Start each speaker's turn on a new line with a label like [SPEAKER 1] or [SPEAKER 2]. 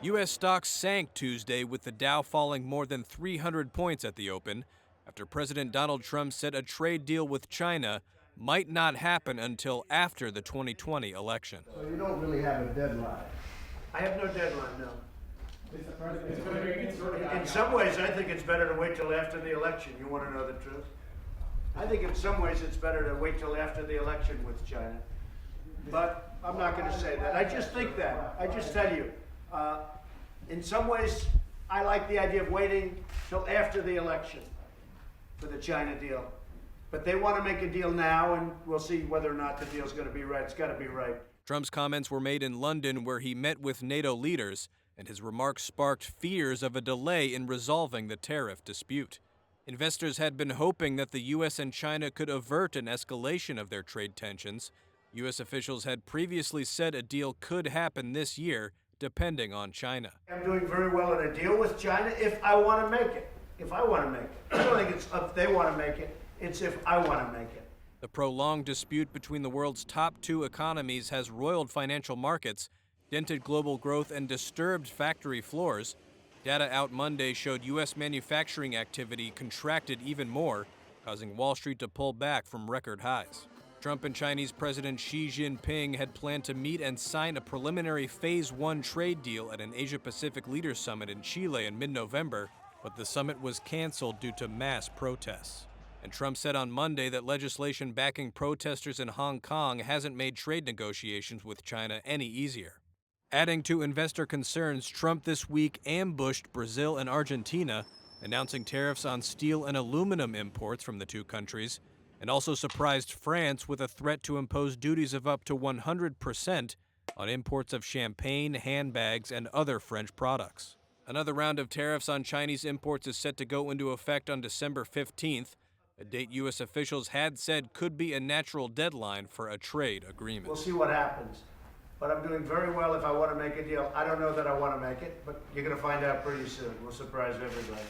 [SPEAKER 1] U.S. stocks sank Tuesday with the Dow falling more than 300 points at the open after President Donald Trump said a trade deal with China might not happen until after the 2020 election.
[SPEAKER 2] So you don't really have a deadline?
[SPEAKER 3] I have no deadline, no. In some ways, I think it's better to wait till after the election. You want to know the truth? I think in some ways it's better to wait till after the election with China. But I'm not going to say that. I just think that. I just tell you, in some ways, I like the idea of waiting till after the election for the China deal. But they want to make a deal now, and we'll see whether or not the deal's going to be right. It's got to be right.
[SPEAKER 1] Trump's comments were made in London, where he met with NATO leaders, and his remarks sparked fears of a delay in resolving the tariff dispute. Investors had been hoping that the U.S. and China could avert an escalation of their trade tensions. U.S. officials had previously said a deal could happen this year, depending on China.
[SPEAKER 3] I'm doing very well in a deal with China if I want to make it. If I want to make it. I don't think it's if they want to make it. It's if I want to make it.
[SPEAKER 1] The prolonged dispute between the world's top two economies has roiled financial markets, dented global growth, and disturbed factory floors. Data out Monday showed U.S. manufacturing activity contracted even more, causing Wall Street to pull back from record highs. Trump and Chinese President Xi Jinping had planned to meet and sign a preliminary Phase 1 trade deal at an Asia-Pacific Leaders Summit in Chile in mid-November, but the summit was canceled due to mass protests. And Trump said on Monday that legislation backing protesters in Hong Kong hasn't made trade negotiations with China any easier. Adding to investor concerns, Trump this week ambushed Brazil and Argentina, announcing tariffs on steel and aluminum imports from the two countries, and also surprised France with a threat to impose duties of up to 100% on imports of champagne, handbags, and other French products. Another round of tariffs on Chinese imports is set to go into effect on December 15th, a date U.S. officials had said could be a natural deadline for a trade agreement.
[SPEAKER 3] We'll see what happens. But I'm doing very well if I want to make a deal. I don't know that I want to make it, but you're going to find out pretty soon. We'll surprise everybody.